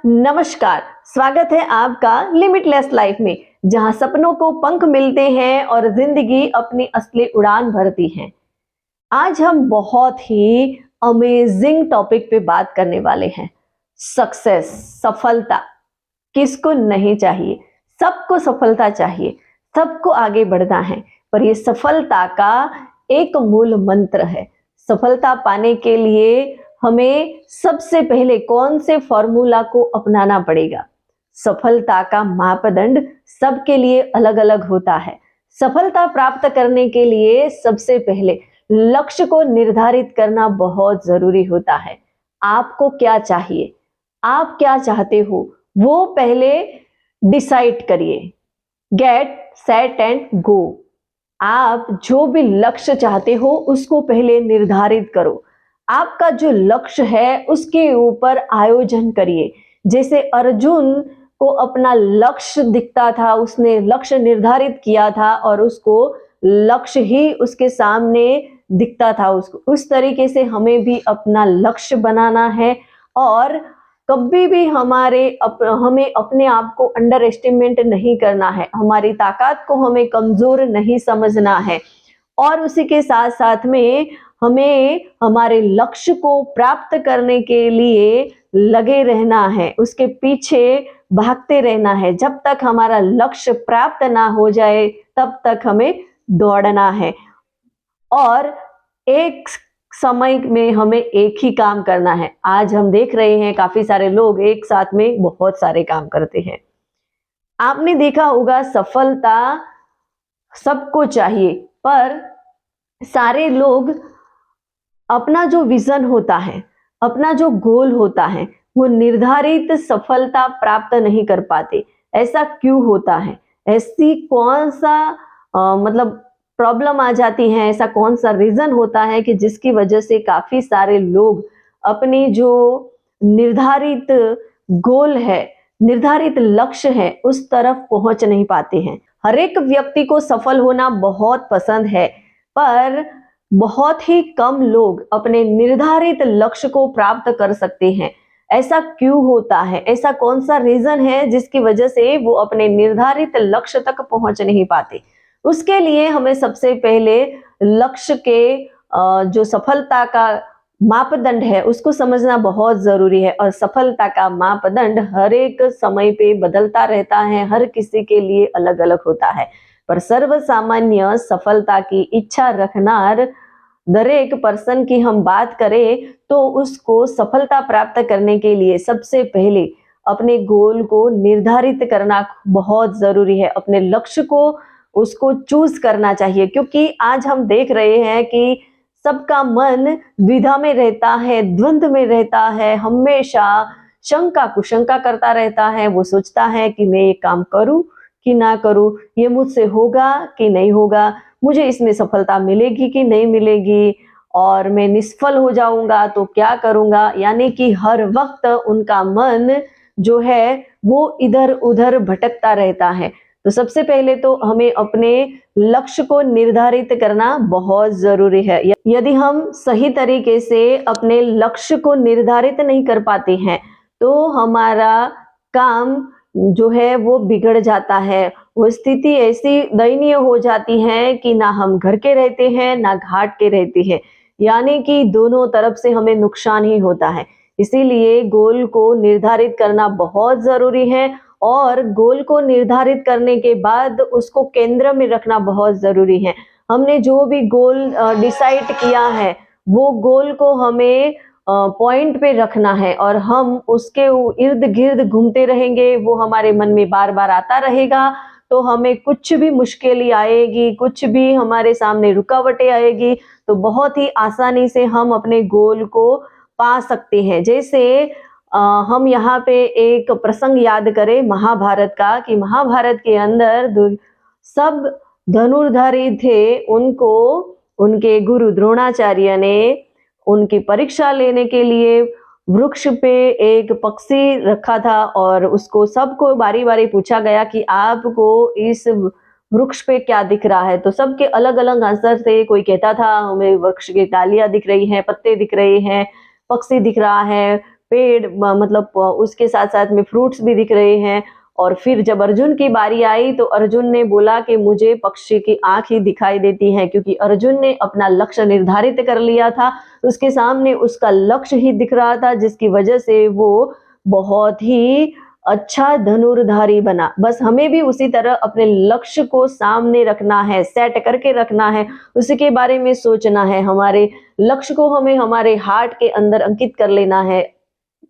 नमस्कार, स्वागत है आपका लिमिटलेस लाइफ में, जहां सपनों को पंख मिलते हैं और जिंदगी अपनी असली उड़ान भरती है। आज हम बहुत ही अमेजिंग टॉपिक पे बात करने वाले हैं। सक्सेस, सफलता किसको नहीं चाहिए? सबको सफलता चाहिए, सबको आगे बढ़ना है। पर ये सफलता का एक मूल मंत्र है। सफलता पाने के लिए हमें सबसे पहले कौन से फॉर्मूला को अपनाना पड़ेगा? सफलता का मापदंड सबके लिए अलग अलग होता है। सफलता प्राप्त करने के लिए सबसे पहले लक्ष्य को निर्धारित करना बहुत जरूरी होता है। आपको क्या चाहिए, आप क्या चाहते हो, वो पहले डिसाइड करिए। Get set and go. आप जो भी लक्ष्य चाहते हो उसको पहले निर्धारित करो। आपका जो लक्ष्य है उसके ऊपर आयोजन करिए। जैसे अर्जुन को अपना लक्ष्य दिखता था, उसने लक्ष्य निर्धारित किया था और उसको लक्ष्य ही उसके सामने दिखता था। उसको उस तरीके से हमें भी अपना लक्ष्य बनाना है और कभी भी हमें अपने आप को अंडर एस्टिमेट नहीं करना है। हमारी ताकत को हमें कमजोर नहीं समझना है और उसी के साथ साथ में हमें हमारे लक्ष्य को प्राप्त करने के लिए लगे रहना है, उसके पीछे भागते रहना है। जब तक हमारा लक्ष्य प्राप्त ना हो जाए तब तक हमें दौड़ना है और एक समय में हमें एक ही काम करना है। आज हम देख रहे हैं काफी सारे लोग एक साथ में बहुत सारे काम करते हैं। आपने देखा होगा सफलता सबको चाहिए, पर सारे लोग अपना जो विजन होता है, अपना जो गोल होता है, वो निर्धारित सफलता प्राप्त नहीं कर पाते। ऐसा क्यों होता है? ऐसी कौन सा मतलब प्रॉब्लम आ जाती है, ऐसा कौन सा रीजन होता है कि जिसकी वजह से काफी सारे लोग अपनी जो निर्धारित गोल है, निर्धारित लक्ष्य है, उस तरफ पहुंच नहीं पाते हैं। हर एक व्यक्ति को सफल होना बहुत पसंद है, पर बहुत ही कम लोग अपने निर्धारित लक्ष्य को प्राप्त कर सकते हैं। ऐसा क्यों होता है? ऐसा कौन सा रीजन है जिसकी वजह से वो अपने निर्धारित लक्ष्य तक पहुंच नहीं पाते? उसके लिए हमें सबसे पहले लक्ष्य के जो सफलता का मापदंड है उसको समझना बहुत जरूरी है। और सफलता का मापदंड हर एक समय पे बदलता रहता है, हर किसी के लिए अलग अलग होता है। पर सर्वसामान्य सफलता की इच्छा रखनार दरेक पर्सन की हम बात करें तो उसको सफलता प्राप्त करने के लिए सबसे पहले अपने गोल को निर्धारित करना बहुत जरूरी है। अपने लक्ष्य को उसको चूज करना चाहिए, क्योंकि आज हम देख रहे हैं कि सबका मन द्विधा में रहता है, द्वंद्व में रहता है, हमेशा शंका कुशंका करता रहता है। वो सोचता है कि मैं ये काम करूं कि ना करूं, ये मुझसे होगा कि नहीं होगा, मुझे इसमें सफलता मिलेगी कि नहीं मिलेगी, और मैं निष्फल हो जाऊंगा तो क्या करूंगा। यानी कि हर वक्त उनका मन जो है वो इधर उधर भटकता रहता है। तो सबसे पहले तो हमें अपने लक्ष्य को निर्धारित करना बहुत जरूरी है। यदि हम सही तरीके से अपने लक्ष्य को निर्धारित नहीं कर पाते हैं तो हमारा काम जो है वो बिगड़ जाता है। वो स्थिति ऐसी दयनीय हो जाती है कि ना हम घर के रहते हैं ना घाट के रहते हैं, यानी कि दोनों तरफ से हमें नुकसान ही होता है। इसीलिए गोल को निर्धारित करना बहुत जरूरी है और गोल को निर्धारित करने के बाद उसको केंद्र में रखना बहुत जरूरी है। हमने जो भी गोल डिसाइड किया है वो गोल को हमें पॉइंट पे रखना है और हम उसके इर्द गिर्द घूमते रहेंगे, वो हमारे मन में बार बार आता रहेगा। तो हमें कुछ भी मुश्किलें आएगी, कुछ भी हमारे सामने रुकावटें आएगी, तो बहुत ही आसानी से हम अपने गोल को पा सकते हैं। जैसे हम यहाँ पे एक प्रसंग याद करें महाभारत का, कि महाभारत के अंदर सब धनुर्धारी थे, उनको उनके गुरु द्रोणाचार्य ने उनकी परीक्षा लेने के लिए वृक्ष पे एक पक्षी रखा था और उसको सबको बारी बारी पूछा गया कि आपको इस वृक्ष पे क्या दिख रहा है। तो सबके अलग अलग आंसर थे। कोई कहता था हमें वृक्ष की डालियां दिख रही हैं, पत्ते दिख रहे हैं, पक्षी दिख रहा है, पेड़ मतलब उसके साथ साथ में फ्रूट्स भी दिख रहे हैं। और फिर जब अर्जुन की बारी आई तो अर्जुन ने बोला कि मुझे पक्षी की आंख ही दिखाई देती है, क्योंकि अर्जुन ने अपना लक्ष्य निर्धारित कर लिया था। उसके सामने उसका लक्ष्य ही दिख रहा था, जिसकी वजह से वो बहुत ही अच्छा धनुर्धारी बना। बस हमें भी उसी तरह अपने लक्ष्य को सामने रखना है, सेट करके रखना है, उसके बारे में सोचना है। हमारे लक्ष्य को हमें हमारे हार्ट के अंदर अंकित कर लेना है,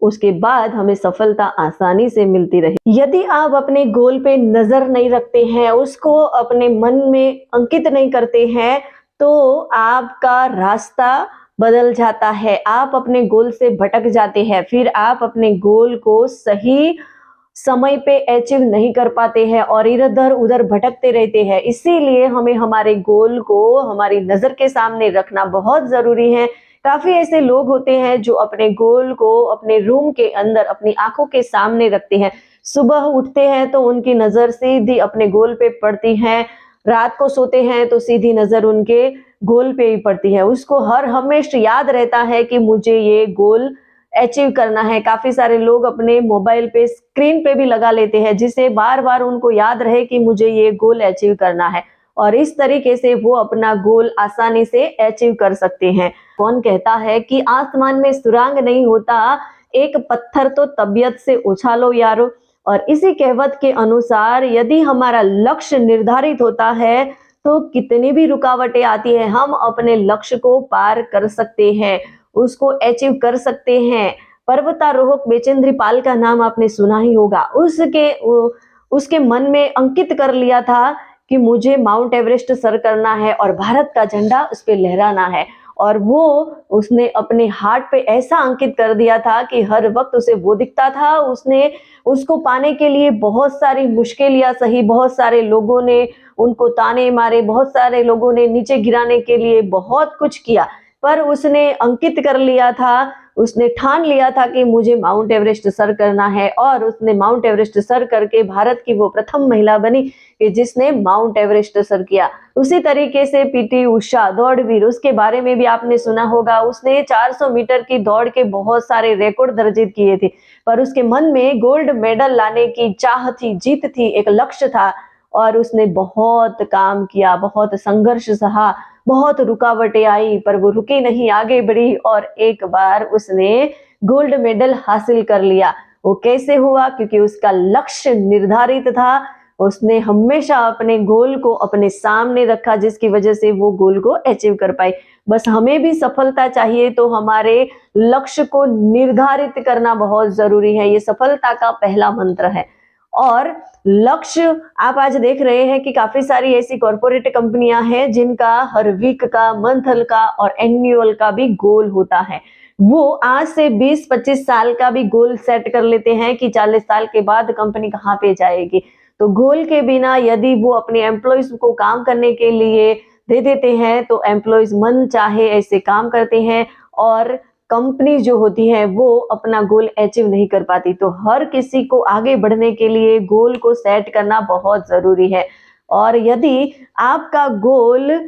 उसके बाद हमें सफलता आसानी से मिलती रही। यदि आप अपने गोल पे नजर नहीं रखते हैं, उसको अपने मन में अंकित नहीं करते हैं, तो आपका रास्ता बदल जाता है, आप अपने गोल से भटक जाते हैं, फिर आप अपने गोल को सही समय पे अचीव नहीं कर पाते हैं और इधर उधर भटकते रहते हैं। इसीलिए हमें हमारे गोल को हमारी नजर के सामने रखना बहुत जरूरी है। काफी ऐसे लोग होते हैं जो अपने गोल को अपने रूम के अंदर अपनी आंखों के सामने रखते हैं। सुबह उठते हैं तो उनकी नजर सीधी अपने गोल पे पड़ती है, रात को सोते हैं तो सीधी नजर उनके गोल पे ही पड़ती है। उसको हर हमेशा याद रहता है कि मुझे ये गोल अचीव करना है। काफी सारे लोग अपने मोबाइल पे स्क्रीन पे भी लगा लेते हैं, जिससे बार बार उनको याद रहे कि मुझे ये गोल अचीव करना है, और इस तरीके से वो अपना गोल आसानी से अचीव कर सकते हैं। कौन कहता है कि आसमान में सुरंग नहीं होता, एक पत्थर तो तबीयत से उछालो यारो। और इसी कहवत के अनुसार यदि हमारा लक्ष्य निर्धारित होता है तो कितनी भी रुकावटें आती है, हम अपने लक्ष्य को पार कर सकते हैं, उसको अचीव कर सकते हैं। पर्वतारोहक बेचेंद्र पाल का नाम आपने सुना ही होगा। उसके मन में अंकित कर लिया था कि मुझे माउंट एवरेस्ट सर करना है और भारत का झंडा उस पे लहराना है, और वो उसने अपने हार्ट पे ऐसा अंकित कर दिया था कि हर वक्त उसे वो दिखता था। उसने उसको पाने के लिए बहुत सारी मुश्किलें सही, बहुत सारे लोगों ने उनको ताने मारे, बहुत सारे लोगों ने नीचे गिराने के लिए बहुत कुछ किया, पर उसने अंकित कर लिया था, उसने ठान लिया था कि मुझे माउंट एवरेस्ट सर करना है, और उसने माउंट एवरेस्ट सर करके भारत की वो प्रथम महिला बनी कि जिसने माउंट एवरेस्ट सर किया। उसी तरीके से पीटी उषा दौड़वीर, उसके बारे में भी आपने सुना होगा। उसने 400 मीटर की दौड़ के बहुत सारे रिकॉर्ड दर्जित किए थे, पर उसके मन में गोल्ड मेडल लाने की चाह थी, जीत थी, एक लक्ष्य था, और उसने बहुत काम किया, बहुत संघर्ष सहा, बहुत रुकावटें आई, पर वो रुकी नहीं, आगे बढ़ी और एक बार उसने गोल्ड मेडल हासिल कर लिया। वो कैसे हुआ? क्योंकि उसका लक्ष्य निर्धारित था, उसने हमेशा अपने गोल को अपने सामने रखा, जिसकी वजह से वो गोल को अचीव कर पाई। बस हमें भी सफलता चाहिए तो हमारे लक्ष्य को निर्धारित करना बहुत जरूरी है, ये सफलता का पहला मंत्र है। और लक्ष्य आप आज देख रहे हैं कि काफी सारी ऐसी कॉर्पोरेट कंपनियां हैं जिनका हर वीक का, मंथल का और एनुअल का भी गोल होता है। वो आज से 20-25 साल का भी गोल सेट कर लेते हैं कि 40 साल के बाद कंपनी कहाँ पे जाएगी। तो गोल के बिना यदि वो अपने एम्प्लॉयज को काम करने के लिए दे देते हैं तो एम्प्लॉयज मन चाहे ऐसे काम करते हैं, और कंपनी जो होती है वो अपना गोल अचीव नहीं कर पाती। तो हर किसी को आगे बढ़ने के लिए गोल को सेट करना बहुत जरूरी है। और यदि आपका गोल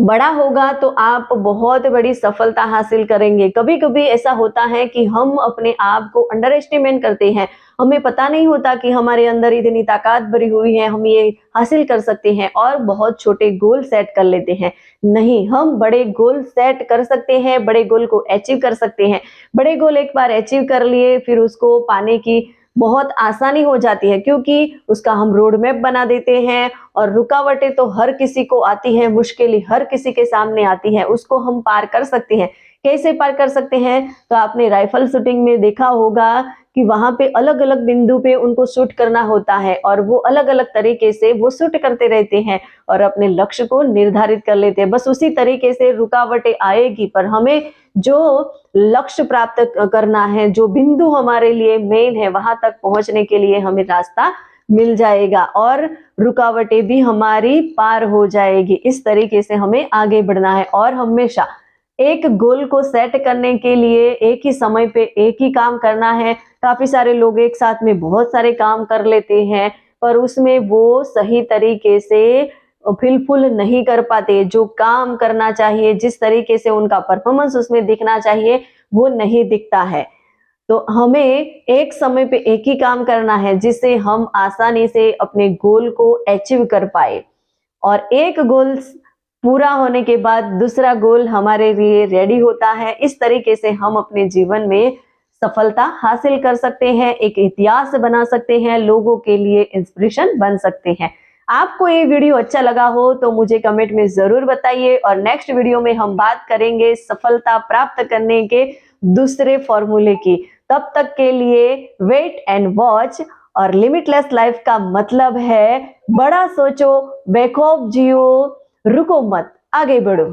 बड़ा होगा तो आप बहुत बड़ी सफलता हासिल करेंगे। कभी कभी ऐसा होता है कि हम अपने आप को अंडर एस्टिमेट करते हैं, हमें पता नहीं होता कि हमारे अंदर इतनी ताकत भरी हुई है, हम ये हासिल कर सकते हैं, और बहुत छोटे गोल सेट कर लेते हैं। नहीं, हम बड़े गोल सेट कर सकते हैं, बड़े गोल को अचीव कर सकते हैं। बड़े गोल एक बार अचीव कर लिए फिर उसको पाने की बहुत आसानी हो जाती है, क्योंकि उसका हम रोड मैप बना देते हैं। और रुकावटें तो हर किसी को आती है, मुश्किलें हर किसी के सामने आती है, उसको हम पार कर सकते हैं। कैसे पार कर सकते हैं? तो आपने राइफल शूटिंग में देखा होगा कि वहां पे अलग अलग बिंदु पे उनको शूट करना होता है, और वो अलग अलग तरीके से वो शूट करते रहते हैं और अपने लक्ष्य को निर्धारित कर लेते हैं। बस उसी तरीके से रुकावटें आएगी, पर हमें जो लक्ष्य प्राप्त करना है, जो बिंदु हमारे लिए मेन है, वहां तक पहुंचने के लिए हमें रास्ता मिल जाएगा और रुकावटें भी हमारी पार हो जाएगी। इस तरीके से हमें आगे बढ़ना है, और हमेशा एक गोल को सेट करने के लिए एक ही समय पे एक ही काम करना है। काफी सारे लोग एक साथ में बहुत सारे काम कर लेते हैं, पर उसमें वो सही तरीके से फिलफुल नहीं कर पाते। जो काम करना चाहिए, जिस तरीके से उनका परफॉर्मेंस उसमें दिखना चाहिए, वो नहीं दिखता है। तो हमें एक समय पे एक ही काम करना है जिससे हम आसानी से अपने गोल को अचीव कर पाए, और एक गोल पूरा होने के बाद दूसरा गोल हमारे लिए रेडी होता है। इस तरीके से हम अपने जीवन में सफलता हासिल कर सकते हैं, एक इतिहास बना सकते हैं, लोगों के लिए इंस्पिरेशन बन सकते हैं। आपको ये वीडियो अच्छा लगा हो तो मुझे कमेंट में जरूर बताइए, और नेक्स्ट वीडियो में हम बात करेंगे सफलता प्राप्त करने के दूसरे फॉर्मूले की। तब तक के लिए वेट एंड वॉच। और लिमिटलेस लाइफ का मतलब है बड़ा सोचो, बेखौफ जियो, रुको मत, आगे बढ़ो।